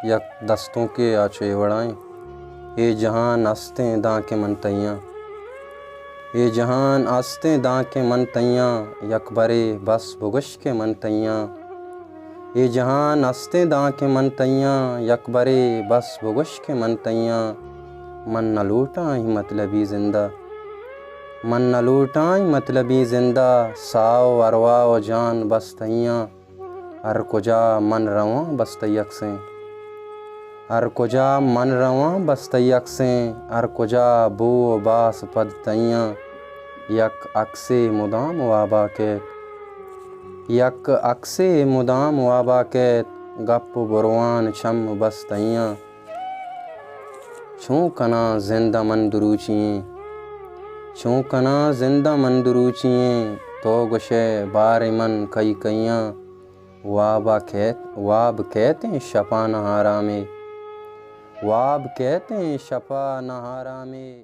यक दस्तों के आचे वड़ाएँ। ये जहान आस्तें दाँ के मन तैयाँ, ये जहान आस्तें दाँ के मन तैयाँ, यक बरे बस बुगश के मन तैयाँ। ये जहान आस्तें दाँ के मन तैयाँ, यक बरे बस बुगश के मन तैयाँ। मन न लूटाई मतलबी जिंदा, मन न लूटाई मतलबी जिंदा, साओ अरवा जान बस तैयाँ। हर कुजा मन रवां बस तैयक से, हर कुजा मन रवां बस तैयक से, हर कुजा बो बास पद तैयाँ। यक अक्से मुदाम वाबा के, यक अक्से मुदाम वाबा के, गप बुरवान छम बस तैयाँ। छूं कना जिंदा मन दुरूचिए, छूं कना जिंदा मन दुरूचिए, तो गुशे बार मन कई कैयाँ। वाब कहते हैं शपा नहारा में, वाब कहते हैं शपा नहारा में।